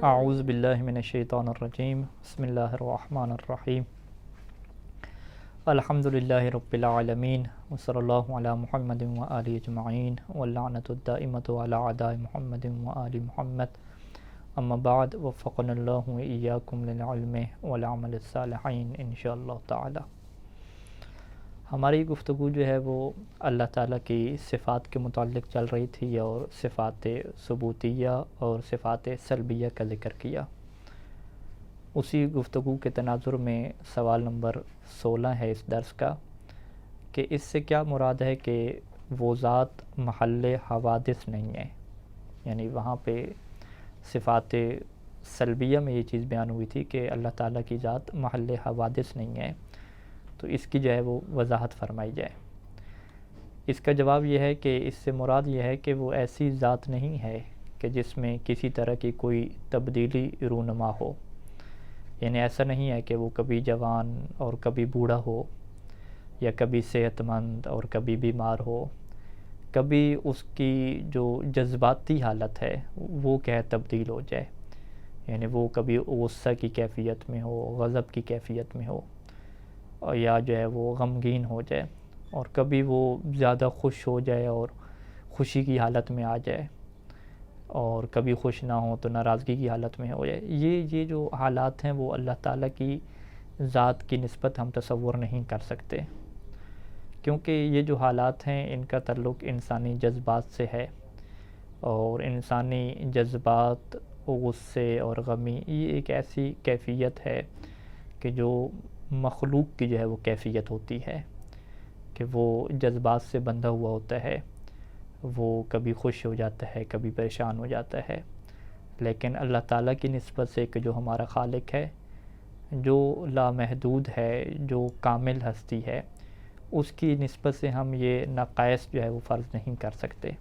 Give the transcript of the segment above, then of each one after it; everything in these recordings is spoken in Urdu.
اعوذ باللہ من الشیطان الرجیم بسم اللہ الرحمن الرحیم الحمد للہ رب العالمین وصلی اللہ علی محمد وآلہ اجمعین واللعنۃ الدائمۃ علی اعداء محمد وآل محمد اما بعد وفقنا اللہ وإیاکم للعلم والعمل الصالحین انشاءاللہ تعالی۔ ہماری گفتگو جو ہے وہ اللہ تعالیٰ کی صفات کے متعلق چل رہی تھی اور صفات ثبوتیہ اور صفات سلبیہ کا ذکر کیا۔ اسی گفتگو کے تناظر میں سوال نمبر 16 ہے اس درس کا کہ اس سے کیا مراد ہے کہ وہ ذات محل حوادث نہیں ہے، یعنی وہاں پہ صفات سلبیہ میں یہ چیز بیان ہوئی تھی کہ اللہ تعالیٰ کی ذات محل حوادث نہیں ہے، تو اس کی جو ہے وہ وضاحت فرمائی جائے۔ اس کا جواب یہ ہے کہ اس سے مراد یہ ہے کہ وہ ایسی ذات نہیں ہے کہ جس میں کسی طرح کی کوئی تبدیلی رونما ہو، یعنی ایسا نہیں ہے کہ وہ کبھی جوان اور کبھی بوڑھا ہو، یا کبھی صحت مند اور کبھی بیمار ہو، کبھی اس کی جو جذباتی حالت ہے وہ کہ تبدیل ہو جائے، یعنی وہ کبھی غصہ کی کیفیت میں ہو، غضب کی کیفیت میں ہو، یا جو ہے وہ غمگین ہو جائے، اور کبھی وہ زیادہ خوش ہو جائے اور خوشی کی حالت میں آ جائے، اور کبھی خوش نہ ہو تو ناراضگی کی حالت میں ہو جائے۔ یہ جو حالات ہیں وہ اللہ تعالیٰ کی ذات کی نسبت ہم تصور نہیں کر سکتے، کیونکہ یہ جو حالات ہیں ان کا تعلق انسانی جذبات سے ہے، اور انسانی جذبات غصے اور غمی یہ ایک ایسی کیفیت ہے کہ جو مخلوق کی جو ہے وہ کیفیت ہوتی ہے کہ وہ جذبات سے بندھا ہوا ہوتا ہے، وہ کبھی خوش ہو جاتا ہے کبھی پریشان ہو جاتا ہے، لیکن اللہ تعالیٰ کی نسبت سے کہ جو ہمارا خالق ہے، جو لامحدود ہے، جو کامل ہستی ہے، اس کی نسبت سے ہم یہ نقائص جو ہے وہ فرض نہیں کر سکتے،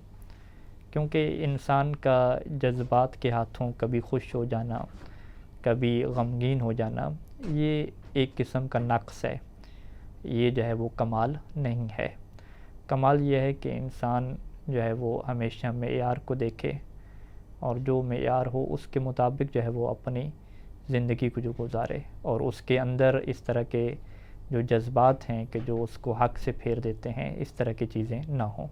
کیونکہ انسان کا جذبات کے ہاتھوں کبھی خوش ہو جانا کبھی غمگین ہو جانا یہ ایک قسم کا نقص ہے، یہ جو ہے وہ کمال نہیں ہے۔ کمال یہ ہے کہ انسان جو ہے وہ ہمیشہ معیار کو دیکھے، اور جو معیار ہو اس کے مطابق جو ہے وہ اپنی زندگی کو جو گزارے، اور اس کے اندر اس طرح کے جو جذبات ہیں کہ جو اس کو حق سے پھیر دیتے ہیں، اس طرح کی چیزیں نہ ہوں۔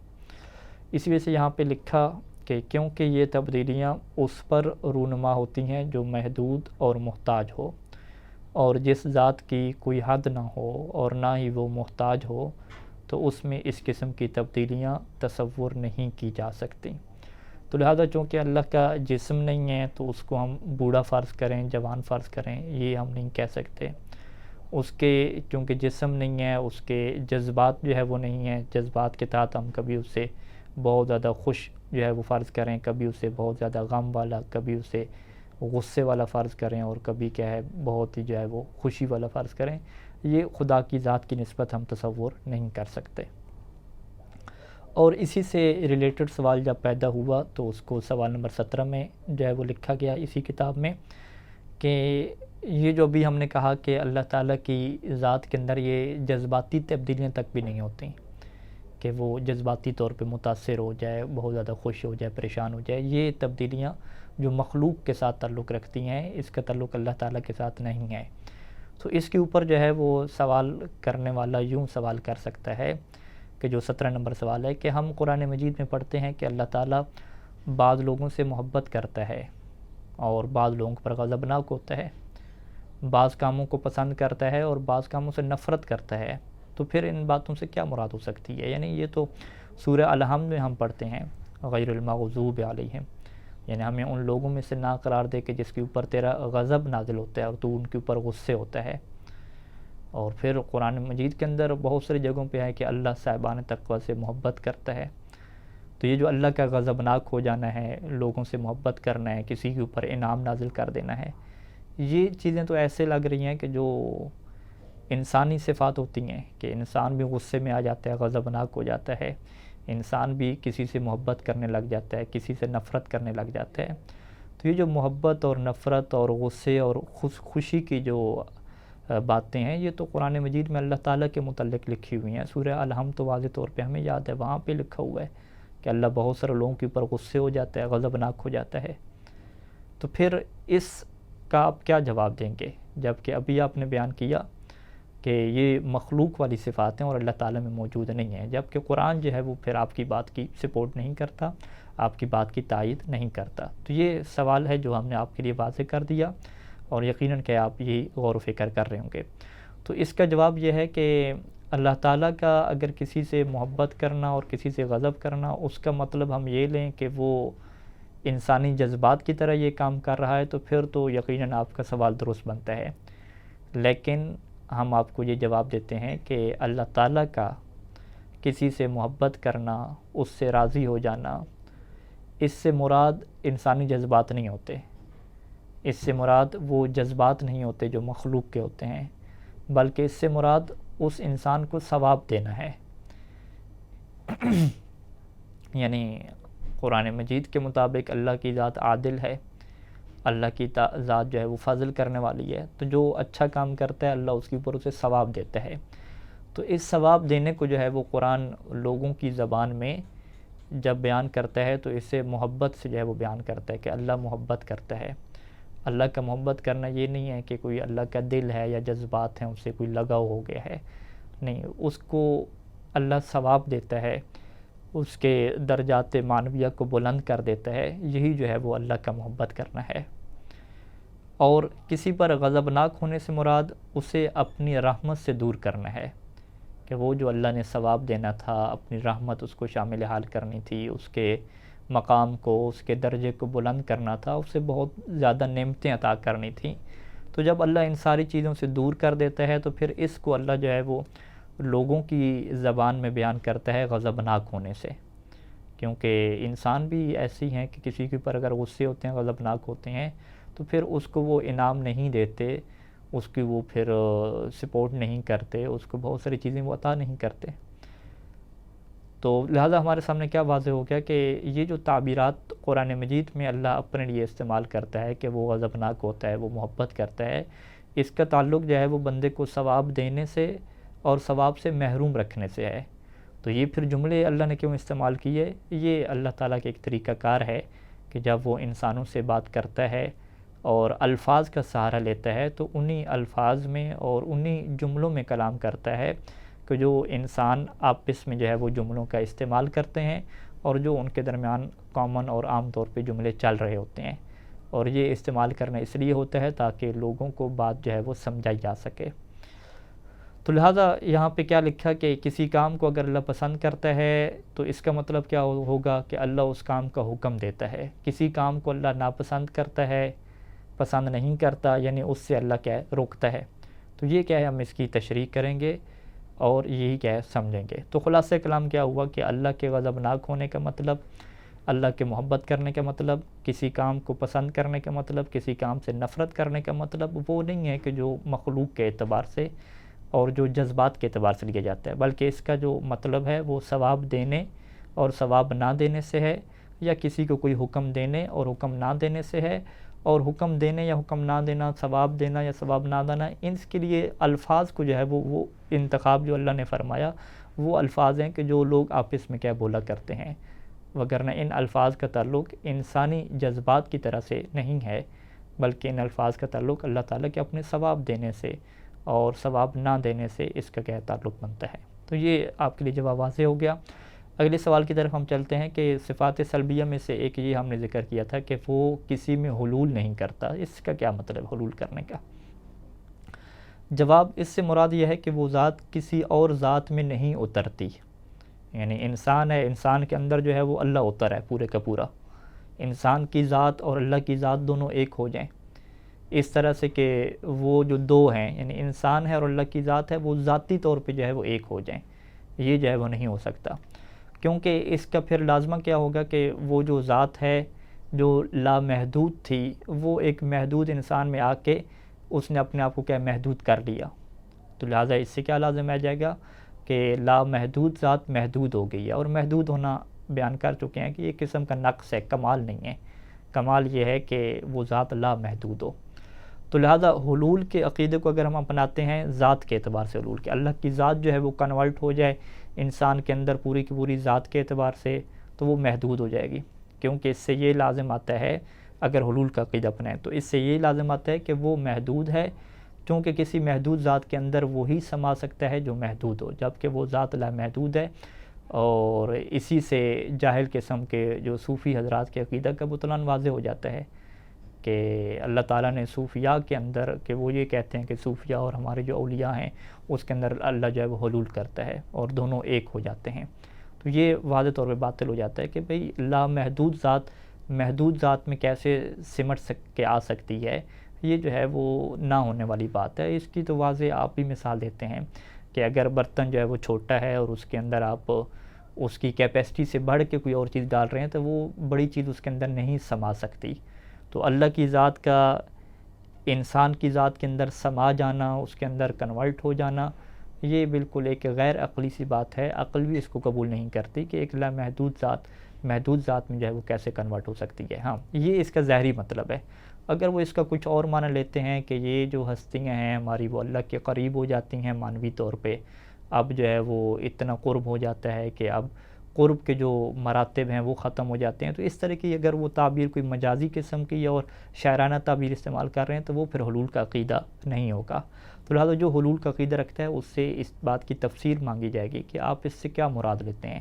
اس وجہ سے یہاں پہ لکھا کہ کیونکہ یہ تبدیلیاں اس پر رونما ہوتی ہیں جو محدود اور محتاج ہو، اور جس ذات کی کوئی حد نہ ہو اور نہ ہی وہ محتاج ہو تو اس میں اس قسم کی تبدیلیاں تصور نہیں کی جا سکتی۔ تو لہذا چونکہ اللہ کا جسم نہیں ہے تو اس کو ہم بوڑھا فرض کریں، جوان فرض کریں، یہ ہم نہیں کہہ سکتے۔ اس کے چونکہ جسم نہیں ہے، اس کے جذبات جو ہے وہ نہیں ہیں، جذبات کے تحت ہم کبھی اسے بہت زیادہ خوش جو ہے وہ فرض کریں، کبھی اسے بہت زیادہ غم والا، کبھی اسے غصے والا فرض کریں، اور کبھی کیا ہے بہت ہی جو ہے وہ خوشی والا فرض کریں، یہ خدا کی ذات کی نسبت ہم تصور نہیں کر سکتے۔ اور اسی سے ریلیٹڈ سوال جب پیدا ہوا تو اس کو سوال نمبر 17 میں جو ہے وہ لکھا گیا اسی کتاب میں کہ یہ جو بھی ہم نے کہا کہ اللہ تعالیٰ کی ذات کے اندر یہ جذباتی تبدیلیاں تک بھی نہیں ہوتی کہ وہ جذباتی طور پہ متاثر ہو جائے، بہت زیادہ خوش ہو جائے، پریشان ہو جائے، یہ تبدیلیاں جو مخلوق کے ساتھ تعلق رکھتی ہیں، اس کا تعلق اللہ تعالیٰ کے ساتھ نہیں ہے۔ تو اس کے اوپر جو ہے وہ سوال کرنے والا یوں سوال کر سکتا ہے کہ جو 17 نمبر سوال ہے کہ ہم قرآن مجید میں پڑھتے ہیں کہ اللہ تعالیٰ بعض لوگوں سے محبت کرتا ہے اور بعض لوگوں پر غضبناک ہوتا ہے، بعض کاموں کو پسند کرتا ہے اور بعض کاموں سے نفرت کرتا ہے، تو پھر ان باتوں سے کیا مراد ہو سکتی ہے؟ یعنی یہ تو سورہ الحمد میں ہم پڑھتے ہیں غیر المغضوب علیہم، یعنی ہمیں ان لوگوں میں سے نہ قرار دے کہ جس کے اوپر تیرا غضب نازل ہوتا ہے اور تو ان کے اوپر غصے ہوتا ہے۔ اور پھر قرآن مجید کے اندر بہت ساری جگہوں پہ ہے کہ اللہ صاحبان تقوی سے محبت کرتا ہے۔ تو یہ جو اللہ کا غضبناک ہو جانا ہے، لوگوں سے محبت کرنا ہے، کسی کے اوپر انعام نازل کر دینا ہے، یہ چیزیں تو ایسے لگ رہی ہیں کہ جو انسانی صفات ہوتی ہیں کہ انسان بھی غصے میں آ جاتا ہے، غضبناک ہو جاتا ہے، انسان بھی کسی سے محبت کرنے لگ جاتا ہے، کسی سے نفرت کرنے لگ جاتا ہے۔ تو یہ جو محبت اور نفرت اور غصے اور خوشی کی جو باتیں ہیں، یہ تو قرآن مجید میں اللہ تعالیٰ کے متعلق لکھی ہوئی ہیں۔ سورہ الحمد تو واضح طور پہ ہمیں یاد ہے، وہاں پہ لکھا ہوا ہے کہ اللہ بہت سارے لوگوں کے اوپر غصے ہو جاتا ہے، غضبناک ہو جاتا ہے۔ تو پھر اس کا آپ کیا جواب دیں گے، جب کہ ابھی آپ نے بیان کیا کہ یہ مخلوق والی صفات ہیں اور اللہ تعالیٰ میں موجود نہیں ہیں، جب کہ قرآن جو ہے وہ پھر آپ کی بات کی سپورٹ نہیں کرتا، آپ کی بات کی تائید نہیں کرتا۔ تو یہ سوال ہے جو ہم نے آپ کے لیے واضح کر دیا، اور یقیناً کہ آپ یہی غور و فکر کر رہے ہوں گے۔ تو اس کا جواب یہ ہے کہ اللہ تعالیٰ کا اگر کسی سے محبت کرنا اور کسی سے غضب کرنا، اس کا مطلب ہم یہ لیں کہ وہ انسانی جذبات کی طرح یہ کام کر رہا ہے، تو پھر تو یقیناً آپ کا سوال درست بنتا ہے۔ لیکن ہم آپ کو یہ جواب دیتے ہیں کہ اللہ تعالیٰ کا کسی سے محبت کرنا، اس سے راضی ہو جانا، اس سے مراد انسانی جذبات نہیں ہوتے، اس سے مراد وہ جذبات نہیں ہوتے جو مخلوق کے ہوتے ہیں، بلکہ اس سے مراد اس انسان کو ثواب دینا ہے۔ یعنی قرآن مجید کے مطابق اللہ کی ذات عادل ہے، اللہ کی ذات جو ہے وہ فضل کرنے والی ہے، تو جو اچھا کام کرتا ہے اللہ اس کے اوپر اسے ثواب دیتا ہے۔ تو اس ثواب دینے کو جو ہے وہ قرآن لوگوں کی زبان میں جب بیان کرتا ہے تو اسے محبت سے جو ہے وہ بیان کرتا ہے کہ اللہ محبت کرتا ہے۔ اللہ کا محبت کرنا یہ نہیں ہے کہ کوئی اللہ کا دل ہے یا جذبات ہیں، اس سے کوئی لگاؤ ہو گیا ہے، نہیں، اس کو اللہ ثواب دیتا ہے، اس کے درجات معنویہ کو بلند کر دیتا ہے، یہی جو ہے وہ اللہ کا محبت کرنا ہے۔ اور کسی پر غضبناک ہونے سے مراد اسے اپنی رحمت سے دور کرنا ہے، کہ وہ جو اللہ نے ثواب دینا تھا، اپنی رحمت اس کو شامل حال کرنی تھی، اس کے مقام کو، اس کے درجے کو بلند کرنا تھا، اسے بہت زیادہ نعمتیں عطا کرنی تھیں۔ تو جب اللہ ان ساری چیزوں سے دور کر دیتا ہے تو پھر اس کو اللہ جو ہے وہ لوگوں کی زبان میں بیان کرتا ہے غضبناک ہونے سے، کیونکہ انسان بھی ایسی ہیں کہ کسی کے اوپر اگر غصے ہوتے ہیں، غضبناک ہوتے ہیں، تو پھر اس کو وہ انعام نہیں دیتے، اس کی وہ پھر سپورٹ نہیں کرتے، اس کو بہت ساری چیزیں وہ عطا نہیں کرتے۔ تو لہٰذا ہمارے سامنے کیا واضح ہو گیا کہ یہ جو تعبیرات قرآن مجید میں اللہ اپنے لیے استعمال کرتا ہے کہ وہ غضبناک ہوتا ہے، وہ محبت کرتا ہے، اس کا تعلق جو ہے وہ بندے کو ثواب دینے سے اور ثواب سے محروم رکھنے سے ہے۔ تو یہ پھر جملے اللہ نے کیوں استعمال کیے؟ یہ اللہ تعالیٰ کے ایک طریقہ کار ہے کہ جب وہ انسانوں سے بات کرتا ہے اور الفاظ کا سہارا لیتا ہے تو انہی الفاظ میں اور انہی جملوں میں کلام کرتا ہے کہ جو انسان آپس میں جو ہے وہ جملوں کا استعمال کرتے ہیں اور جو ان کے درمیان کامن اور عام طور پہ جملے چل رہے ہوتے ہیں، اور یہ استعمال کرنا اس لیے ہوتا ہے تاکہ لوگوں کو بات جو ہے وہ سمجھائی جا سکے۔ تو لہٰذا یہاں پہ کیا لکھا کہ کسی کام کو اگر اللہ پسند کرتا ہے تو اس کا مطلب کیا ہوگا کہ اللہ اس کام کا حکم دیتا ہے۔ کسی کام کو اللہ ناپسند کرتا ہے، پسند نہیں کرتا، یعنی اس سے اللہ کیا ہے روکتا ہے۔ تو یہ کیا ہے، ہم اس کی تشریح کریں گے اور یہی کیا ہے سمجھیں گے۔ تو خلاصہ کلام کیا ہوا کہ اللہ کے غضبناک ہونے کا مطلب، اللہ کے محبت کرنے کا مطلب، کسی کام کو پسند کرنے کا مطلب، کسی کام سے نفرت کرنے کا مطلب وہ نہیں ہے کہ جو مخلوق کے اعتبار سے اور جو جذبات کے اعتبار سے لیا جاتا ہے، بلکہ اس کا جو مطلب ہے وہ ثواب دینے اور ثواب نہ دینے سے ہے، یا کسی کو کوئی حکم دینے اور حکم نہ دینے سے ہے۔ اور حکم دینے یا حکم نہ دینا، ثواب دینا یا ثواب نہ دینا، اس کے لیے الفاظ کو جو ہے وہ انتخاب جو اللہ نے فرمایا وہ الفاظ ہیں کہ جو لوگ آپس میں کیا بولا کرتے ہیں، وگرنہ ان الفاظ کا تعلق انسانی جذبات کی طرح سے نہیں ہے، بلکہ ان الفاظ کا تعلق اللہ تعالیٰ کے اپنے ثواب دینے سے اور ثواب نہ دینے سے اس کا کیا تعلق بنتا ہے۔ تو یہ آپ کے لیے جواب واضح ہو گیا۔ اگلے سوال کی طرف ہم چلتے ہیں کہ صفات سلبیہ میں سے ایک یہ ہم نے ذکر کیا تھا کہ وہ کسی میں حلول نہیں کرتا۔ اس کا کیا مطلب حلول کرنے کا؟ جواب، اس سے مراد یہ ہے کہ وہ ذات کسی اور ذات میں نہیں اترتی۔ یعنی انسان ہے، انسان کے اندر جو ہے وہ اللہ اتر ہے پورے کا پورا، انسان کی ذات اور اللہ کی ذات دونوں ایک ہو جائیں، اس طرح سے کہ وہ جو دو ہیں، یعنی انسان ہے اور اللہ کی ذات ہے، وہ ذاتی طور پہ جو ہے وہ ایک ہو جائیں، یہ جو ہے وہ نہیں ہو سکتا، کیونکہ اس کا پھر لازمہ کیا ہوگا کہ وہ جو ذات ہے جو لامحدود تھی، وہ ایک محدود انسان میں آ کے اس نے اپنے آپ کو کیا محدود کر لیا۔ تو لہٰذا اس سے کیا لازم آ جائے گا کہ لامحدود ذات محدود ہو گئی ہے، اور محدود ہونا بیان کر چکے ہیں کہ یہ قسم کا نقص ہے، کمال نہیں ہے۔ کمال یہ ہے کہ وہ ذات لامحدود ہو۔ تو لہٰذا حلول کے عقیدے کو اگر ہم اپناتے ہیں ذات کے اعتبار سے، حلول کے اللہ کی ذات جو ہے وہ کنورٹ ہو جائے انسان کے اندر پوری کی پوری ذات کے اعتبار سے، تو وہ محدود ہو جائے گی، کیونکہ اس سے یہ لازم آتا ہے اگر حلول کا عقیدہ اپنائیں تو اس سے یہ لازم آتا ہے کہ وہ محدود ہے، چونکہ کسی محدود ذات کے اندر وہی سما سکتا ہے جو محدود ہو، جبکہ وہ ذات لامحدود ہے۔ اور اسی سے جاہل قسم کے جو صوفی حضرات کے عقیدہ کا بطلان واضح ہو جاتا ہے کہ اللہ تعالیٰ نے صوفیاء کے اندر، کہ وہ یہ کہتے ہیں کہ صوفیاء اور ہمارے جو اولیاء ہیں اس کے اندر اللہ جو ہے وہ حلول کرتا ہے اور دونوں ایک ہو جاتے ہیں، تو یہ واضح طور پہ باطل ہو جاتا ہے کہ بھئی لامحدود ذات محدود ذات میں کیسے سمٹ کے آ سکتی ہے، یہ جو ہے وہ نہ ہونے والی بات ہے۔ اس کی تو واضح آپ بھی مثال دیتے ہیں کہ اگر برتن جو ہے وہ چھوٹا ہے اور اس کے اندر آپ اس کی کیپیسٹی سے بڑھ کے کوئی اور چیز ڈال رہے ہیں تو وہ بڑی چیز اس کے اندر نہیں سما سکتی، تو اللہ کی ذات کا انسان کی ذات کے اندر سما جانا، اس کے اندر کنورٹ ہو جانا، یہ بالکل ایک غیر عقلی سی بات ہے۔ عقل بھی اس کو قبول نہیں کرتی کہ ایک لامحدود ذات محدود ذات میں جو ہے وہ کیسے کنورٹ ہو سکتی ہے۔ ہاں، یہ اس کا ظاہری مطلب ہے۔ اگر وہ اس کا کچھ اور معنی لیتے ہیں کہ یہ جو ہستیاں ہیں ہماری وہ اللہ کے قریب ہو جاتی ہیں معنوی طور پہ، اب جو ہے وہ اتنا قرب ہو جاتا ہے کہ اب قرب کے جو مراتب ہیں وہ ختم ہو جاتے ہیں، تو اس طرح کی اگر وہ تعبیر کوئی مجازی قسم کی اور شاعرانہ تعبیر استعمال کر رہے ہیں تو وہ پھر حلول کا عقیدہ نہیں ہوگا۔ تو لہٰذا جو حلول کا عقیدہ رکھتا ہے اس سے اس بات کی تفسیر مانگی جائے گی کہ آپ اس سے کیا مراد لیتے ہیں۔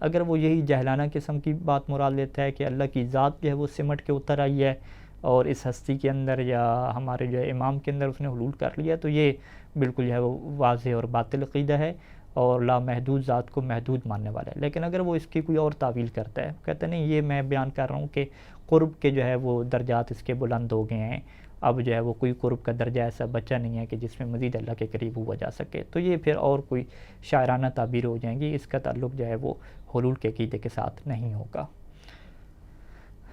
اگر وہ یہی جہلانہ قسم کی بات مراد لیتا ہے کہ اللہ کی ذات جو ہے وہ سمٹ کے اتر آئی ہے اور اس ہستی کے اندر یا ہمارے جو ہے امام کے اندر اس نے حلول کر لیا، تو یہ بالکل جو ہے وہ واضح اور باطل عقیدہ ہے اور لامحدود ذات کو محدود ماننے والا ہے۔ لیکن اگر وہ اس کی کوئی اور تعویل کرتا ہے، کہتا ہے نہیں یہ میں بیان کر رہا ہوں کہ قرب کے جو ہے وہ درجات اس کے بلند ہو گئے ہیں، اب جو ہے وہ کوئی قرب کا درجہ ایسا بچا نہیں ہے کہ جس میں مزید اللہ کے قریب ہوا جا سکے، تو یہ پھر اور کوئی شاعرانہ تعبیر ہو جائیں گی، اس کا تعلق جو ہے وہ حلول کے عقیدے کے ساتھ نہیں ہوگا۔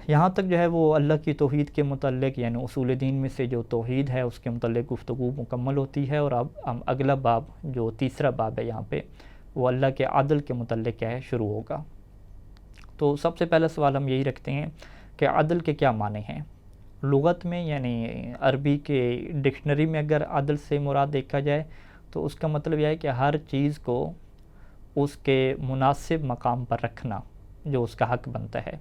یہاں تک جو ہے وہ اللہ کی توحید کے متعلق یعنی اصول دین میں سے جو توحید ہے اس کے متعلق گفتگو مکمل ہوتی ہے، اور اب ہم اگلا باب جو تیسرا باب ہے یہاں پہ وہ اللہ کے عدل کے متعلق کیا ہے شروع ہوگا۔ تو سب سے پہلا سوال ہم یہی رکھتے ہیں کہ عدل کے کیا معنی ہیں لغت میں، یعنی عربی کے ڈکشنری میں اگر عدل سے مراد دیکھا جائے تو اس کا مطلب یہ ہے کہ ہر چیز کو اس کے مناسب مقام پر رکھنا جو اس کا حق بنتا ہے،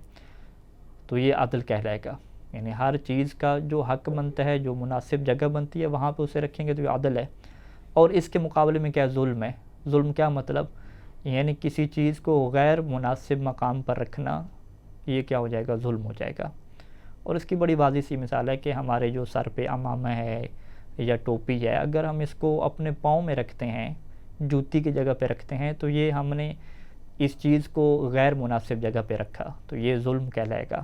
تو یہ عدل کہلائے گا۔ یعنی ہر چیز کا جو حق بنتا ہے، جو مناسب جگہ بنتی ہے وہاں پہ اسے رکھیں گے تو یہ عدل ہے۔ اور اس کے مقابلے میں کیا ظلم ہے؟ ظلم کیا مطلب؟ یعنی کسی چیز کو غیر مناسب مقام پر رکھنا، یہ کیا ہو جائے گا؟ ظلم ہو جائے گا۔ اور اس کی بڑی واضح سی مثال ہے کہ ہمارے جو سر پہ عمامہ ہے یا ٹوپی ہے، اگر ہم اس کو اپنے پاؤں میں رکھتے ہیں، جوتی کی جگہ پہ رکھتے ہیں، تو یہ ہم نے اس چیز کو غیر مناسب جگہ پہ رکھا، تو یہ ظلم کہلائے گا۔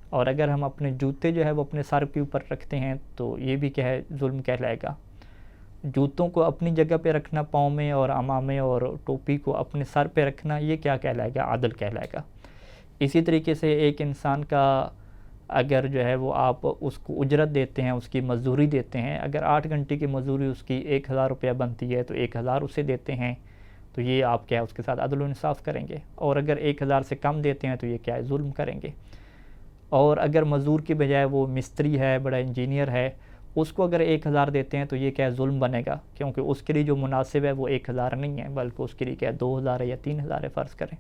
اور اگر ہم اپنے جوتے جو ہے وہ اپنے سر کے اوپر رکھتے ہیں تو یہ بھی کیا ہے؟ ظلم کہلائے گا۔ جوتوں کو اپنی جگہ پہ رکھنا پاؤں میں، اور عمامے اور ٹوپی کو اپنے سر پہ رکھنا، یہ کیا کہلائے گا؟ عدل کہلائے گا۔ اسی طریقے سے ایک انسان کا اگر جو ہے وہ آپ اس کو اجرت دیتے ہیں، اس کی مزدوری دیتے ہیں، اگر 8 گھنٹے کی مزدوری اس کی 1000 روپیہ بنتی ہے تو 1000 اسے دیتے ہیں، تو یہ آپ کیا ہے اس کے ساتھ عدل و انصاف کریں گے۔ اور اگر 1000 سے کم دیتے ہیں تو یہ کیا ہے؟ ظلم کریں گے۔ اور اگر مزدور کی بجائے وہ مستری ہے، بڑا انجینئر ہے، اس کو اگر 1000 دیتے ہیں تو یہ کیا ہے؟ ظلم بنے گا، کیونکہ اس کے لیے جو مناسب ہے وہ 1000 نہیں ہے بلکہ اس کے لیے کیا ہے؟ 2000 ہے یا 3000 ہے فرض کریں۔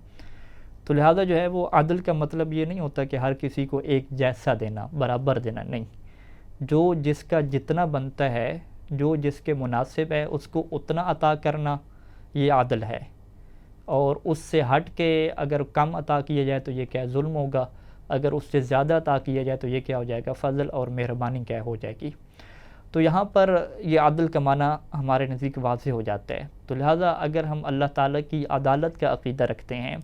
تو لہٰذا جو ہے وہ عدل کا مطلب یہ نہیں ہوتا کہ ہر کسی کو ایک جیسا دینا، برابر دینا، نہیں، جو جس کا جتنا بنتا ہے، جو جس کے مناسب ہے اس کو اتنا عطا کرنا، یہ عدل ہے۔ اور اس سے ہٹ کے اگر کم عطا کیا جائے تو یہ کیا ہے؟ ظلم ہوگا۔ اگر اس سے زیادہ عطا کیا جائے تو یہ کیا ہو جائے گا؟ فضل اور مہربانی کیا ہو جائے گی۔ تو یہاں پر یہ عدل کا معنی ہمارے نزدیک واضح ہو جاتا ہے۔ تو لہٰذا اگر ہم اللہ تعالیٰ کی عدالت کا عقیدہ رکھتے ہیں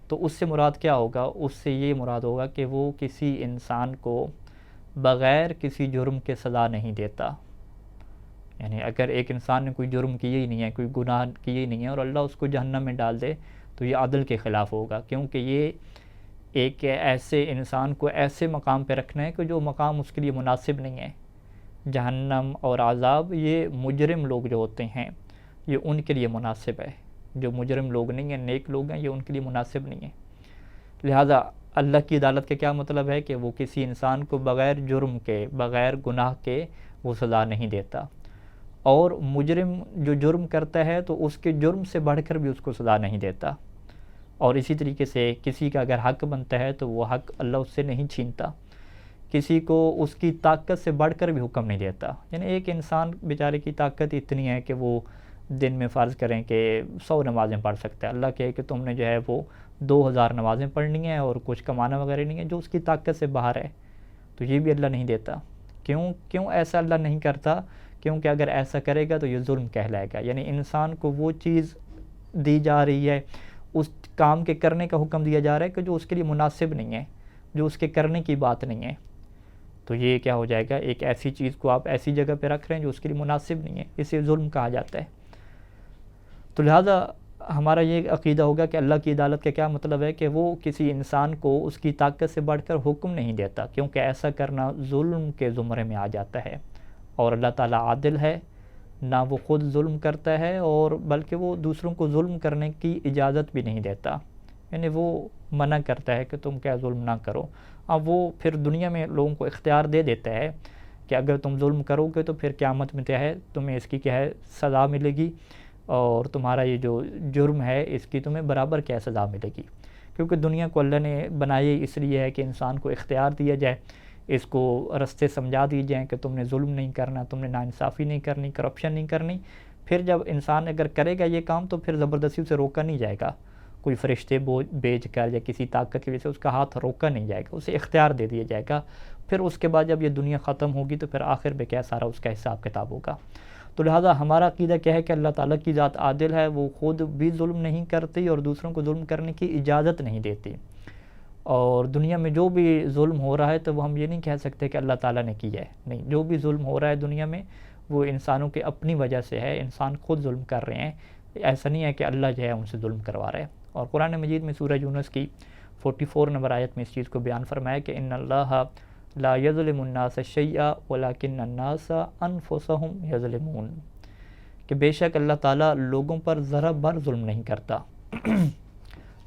تو اس سے مراد کیا ہوگا؟ اس سے یہ مراد ہوگا کہ وہ کسی انسان کو بغیر کسی جرم کے سزا نہیں دیتا۔ یعنی اگر ایک انسان نے کوئی جرم کیا ہی نہیں ہے، کوئی گناہ کیا ہی نہیں ہے، اور اللہ اس کو جہنم میں ڈال دے تو یہ عدل کے خلاف ہوگا، کیونکہ یہ ایک ایسے انسان کو ایسے مقام پہ رکھنا ہے کہ جو مقام اس کے لیے مناسب نہیں ہے۔ جہنم اور عذاب یہ مجرم لوگ جو ہوتے ہیں یہ ان کے لیے مناسب ہے، جو مجرم لوگ نہیں ہیں، نیک لوگ ہیں، یہ ان کے لیے مناسب نہیں ہے۔ لہٰذا اللہ کی عدالت کا کیا مطلب ہے کہ وہ کسی انسان کو بغیر جرم کے، بغیر گناہ کے وہ سزا نہیں دیتا، اور مجرم جو جرم کرتا ہے تو اس کے جرم سے بڑھ کر بھی اس کو سزا نہیں دیتا۔ اور اسی طریقے سے کسی کا اگر حق بنتا ہے تو وہ حق اللہ اس سے نہیں چھینتا۔ کسی کو اس کی طاقت سے بڑھ کر بھی حکم نہیں دیتا. یعنی ایک انسان بیچارے کی طاقت اتنی ہے کہ وہ دن میں فرض کریں کہ 100 نمازیں پڑھ سکتا ہے. اللہ کہے کہ تم نے جو ہے وہ 2000 نمازیں پڑھنی ہیں اور کچھ کمانا وغیرہ نہیں ہے، جو اس کی طاقت سے باہر ہے، تو یہ بھی اللہ نہیں دیتا. کیوں ایسا اللہ نہیں کرتا؟ کیونکہ اگر ایسا کرے گا تو یہ ظلم کہلائے گا. یعنی انسان کو وہ چیز دی جا رہی ہے، اس کام کے کرنے کا حکم دیا جا رہا ہے کہ جو اس کے لیے مناسب نہیں ہے، جو اس کے کرنے کی بات نہیں ہے. تو یہ کیا ہو جائے گا؟ ایک ایسی چیز کو آپ ایسی جگہ پہ رکھ رہے ہیں جو اس کے لیے مناسب نہیں ہے، اسے ظلم کہا جاتا ہے. تو لہٰذا ہمارا یہ عقیدہ ہوگا کہ اللہ کی عدالت کا کیا مطلب ہے کہ وہ کسی انسان کو اس کی طاقت سے بڑھ کر حکم نہیں دیتا، کیونکہ ایسا کرنا ظلم کے زمرے میں آ جاتا ہے. اور اللہ تعالیٰ عادل ہے، نہ وہ خود ظلم کرتا ہے اور بلکہ وہ دوسروں کو ظلم کرنے کی اجازت بھی نہیں دیتا. یعنی وہ منع کرتا ہے کہ تم کیا ظلم نہ کرو. اب وہ پھر دنیا میں لوگوں کو اختیار دے دیتا ہے کہ اگر تم ظلم کرو گے تو پھر قیامت میں کیا ہے، تمہیں اس کی کیا ہے سزا ملے گی، اور تمہارا یہ جو جرم ہے اس کی تمہیں برابر کیا سزا ملے گی. کیونکہ دنیا کو اللہ نے بنائی اس لیے ہے کہ انسان کو اختیار دیا جائے، اس کو رستے سمجھا دی جائیں کہ تم نے ظلم نہیں کرنا، تم نے ناانصافی نہیں کرنی، کرپشن نہیں کرنی. پھر جب انسان اگر کرے گا یہ کام تو پھر زبردستی اسے روکا نہیں جائے گا، کوئی فرشتے بھیج کر یا کسی طاقت کی وجہ سے اس کا ہاتھ روکا نہیں جائے گا، اسے اختیار دے دیا جائے گا. پھر اس کے بعد جب یہ دنیا ختم ہوگی تو پھر آخر میں کیا سارا اس کا حساب کتاب ہوگا. تو لہٰذا ہمارا عقیدہ کیا ہے کہ اللہ تعالیٰ کی ذات عادل ہے، وہ خود بھی ظلم نہیں کرتی اور دوسروں کو ظلم کرنے کی اجازت نہیں دیتی. اور دنیا میں جو بھی ظلم ہو رہا ہے تو وہ ہم یہ نہیں کہہ سکتے کہ اللہ تعالیٰ نے کیا ہے، نہیں، جو بھی ظلم ہو رہا ہے دنیا میں وہ انسانوں کے اپنی وجہ سے ہے، انسان خود ظلم کر رہے ہیں. ایسا نہیں ہے کہ اللہ جو ہے ان سے ظلم کروا رہا ہے. اور قرآن مجید میں سورہ یونس کی 44 نمبر آیت میں اس چیز کو بیان فرمایا کہ ان اللہ لا یظلم الناس شیئا ولکن الناس انفسهم یظلمون، کہ بے شک اللہ تعالیٰ لوگوں پر ذرا بر ظلم نہیں کرتا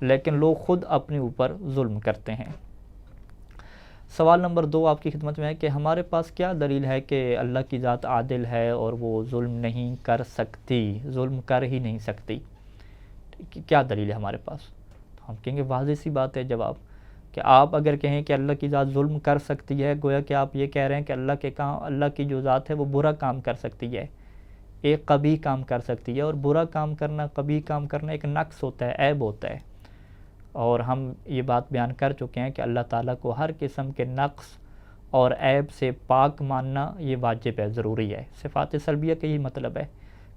لیکن لوگ خود اپنے اوپر ظلم کرتے ہیں. سوال نمبر 2 آپ کی خدمت میں ہے کہ ہمارے پاس کیا دلیل ہے کہ اللہ کی ذات عادل ہے اور وہ ظلم نہیں کر سکتی، ظلم کر ہی نہیں سکتی؟ کیا دلیل ہے ہمارے پاس؟ ہم کہیں گے واضح سی بات ہے جواب، کہ آپ اگر کہیں کہ اللہ کی ذات ظلم کر سکتی ہے، گویا کہ آپ یہ کہہ رہے ہیں کہ اللہ کی جو ذات ہے وہ برا کام کر سکتی ہے، ایک قبیح کام کر سکتی ہے. اور برا کام کرنا، قبیح کام کرنا ایک نقص ہوتا ہے، عیب ہوتا ہے. اور ہم یہ بات بیان کر چکے ہیں کہ اللہ تعالیٰ کو ہر قسم کے نقص اور عیب سے پاک ماننا یہ واجب ہے، ضروری ہے. صفات سلبیہ کا یہی مطلب ہے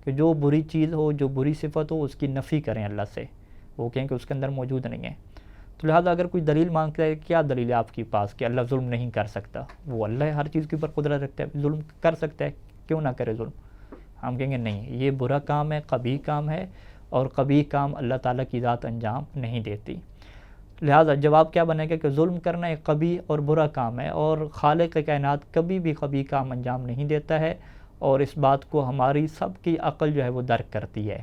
کہ جو بری چیز ہو، جو بری صفت ہو، اس کی نفی کریں اللہ سے، وہ کہیں کہ اس کے اندر موجود نہیں ہے. تو لہٰذا اگر کوئی دلیل مانگتا ہے، کیا دلیل ہے آپ کے پاس کہ اللہ ظلم نہیں کر سکتا؟ وہ اللہ ہر چیز کے اوپر قدرت رکھتا ہے، ظلم کر سکتا ہے، کیوں نہ کرے ظلم؟ ہم کہیں گے نہیں، یہ برا کام ہے، قبیح کام ہے، اور قبیح کام اللہ تعالیٰ کی ذات انجام نہیں دیتی. لہٰذا جواب کیا بنے گا کہ ظلم کرنا ایک قبیح اور برا کام ہے، اور خالق کائنات کبھی بھی قبیح کام انجام نہیں دیتا ہے. اور اس بات کو ہماری سب کی عقل جو ہے وہ درک کرتی ہے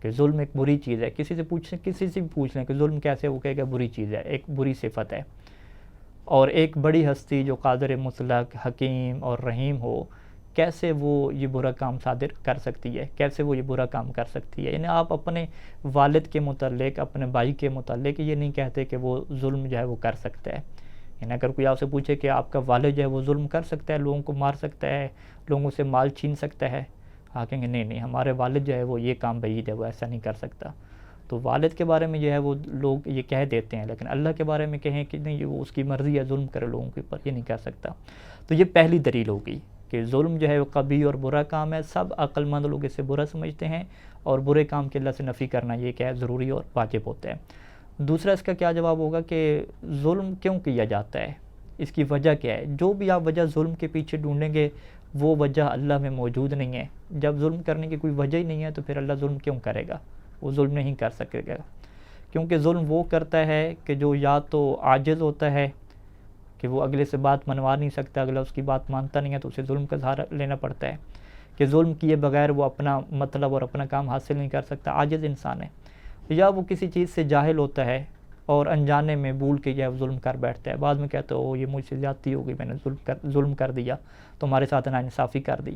کہ ظلم ایک بری چیز ہے. کسی سے بھی پوچھ لیں کہ ظلم کیسے، وہ کہے گا بری چیز ہے، ایک بری صفت ہے. اور ایک بڑی ہستی جو قادر مطلق، حکیم اور رحیم ہو، کیسے وہ یہ برا کام صادر کر سکتی ہے، کیسے وہ یہ برا کام کر سکتی ہے؟ یعنی آپ اپنے والد کے متعلق، اپنے بھائی کے متعلق یہ نہیں کہتے کہ وہ ظلم جو ہے وہ کر سکتا ہے. یعنی اگر کوئی آپ سے پوچھے کہ آپ کا والد جو ہے وہ ظلم کر سکتا ہے، لوگوں کو مار سکتا ہے، لوگوں سے مال چھین سکتا ہے، آپ کہیں گے نہیں، ہمارے والد جو ہے وہ یہ کام بعید ہے، وہ ایسا نہیں کر سکتا. تو والد کے بارے میں جو ہے وہ لوگ یہ کہہ دیتے ہیں، لیکن اللہ کے بارے میں کہیں کہ نہیں، وہ اس کی مرضی ہے، ظلم کرے لوگوں کے اوپر، یہ نہیں کر سکتا. تو یہ پہلی دلیل ہوگی کہ ظلم جو ہے وہ قبیح اور برا کام ہے. سب عقل مند لوگ اسے برا سمجھتے ہیں، اور برے کام کے اللہ سے نفی کرنا یہ کیا ہے، ضروری اور واجب ہوتا ہے. دوسرا اس کا کیا جواب ہوگا کہ ظلم کیوں کیا جاتا ہے، اس کی وجہ کیا ہے؟ جو بھی آپ وجہ ظلم کے پیچھے ڈھونڈیں گے وہ وجہ اللہ میں موجود نہیں ہے. جب ظلم کرنے کی کوئی وجہ ہی نہیں ہے تو پھر اللہ ظلم کیوں کرے گا؟ وہ ظلم نہیں کر سکے گا، کیونکہ ظلم وہ کرتا ہے کہ جو یا تو عاجز ہوتا ہے کہ وہ اگلے سے بات منوا نہیں سکتا، اگلا اس کی بات مانتا نہیں ہے تو اسے ظلم کا سہارا لینا پڑتا ہے، کہ ظلم کیے بغیر وہ اپنا مطلب اور اپنا کام حاصل نہیں کر سکتا، عاجز انسان ہے. یا وہ کسی چیز سے جاہل ہوتا ہے اور انجانے میں بھول کے یا ظلم کر بیٹھتا ہے، بعد میں کہتا ہے او یہ مجھ سے زیادتی ہو گئی، میں نے ظلم کر دیا، تمہارے ساتھ ناانصافی کر دی.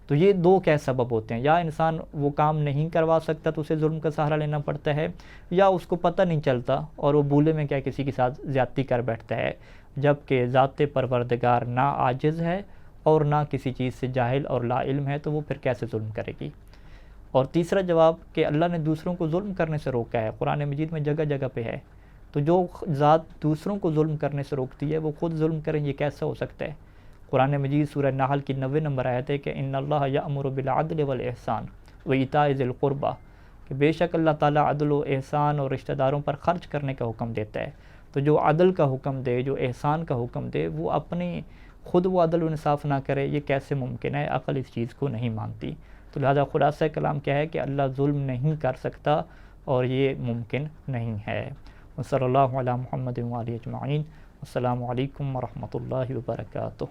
تو یہ دو کیا سبب ہوتے ہیں، یا انسان وہ کام نہیں کروا سکتا تو اسے ظلم کا سہارا لینا پڑتا ہے، یا اس کو پتہ نہیں چلتا اور وہ بھولے میں کیا کسی کے ساتھ زیادتی کر بیٹھتا ہے. جبکہ ذات پروردگار نہ عاجز ہے اور نہ کسی چیز سے جاہل اور لا علم ہے، تو وہ پھر کیسے ظلم کرے گی؟ اور تیسرا جواب کہ اللہ نے دوسروں کو ظلم کرنے سے روکا ہے، قرآن مجید میں جگہ جگہ پہ ہے، تو جو ذات دوسروں کو ظلم کرنے سے روکتی ہے وہ خود ظلم کریں، یہ کیسا ہو سکتا ہے؟ قرآن مجید سورہ نحل کی 90 نمبر آیت ہے کہ ان اللہ یأمر بالعدل والاحسان وایتاء ذی القربی، کہ بے شک اللہ تعالیٰ عدل و احسان اور رشتہ داروں پر خرچ کرنے کا حکم دیتا ہے۔ تو جو عدل کا حکم دے، جو احسان کا حکم دے، وہ اپنی خود وہ عدل و انصاف نہ کرے، یہ کیسے ممکن ہے؟ عقل اس چیز کو نہیں مانتی۔ تو لہذا خلاصہ کلام کیا ہے کہ اللہ ظلم نہیں کر سکتا اور یہ ممکن نہیں ہے۔ وصلی اللہ علی محمد وآلہ اجمعین۔ السلام علیکم ورحمۃ اللہ وبرکاتہ۔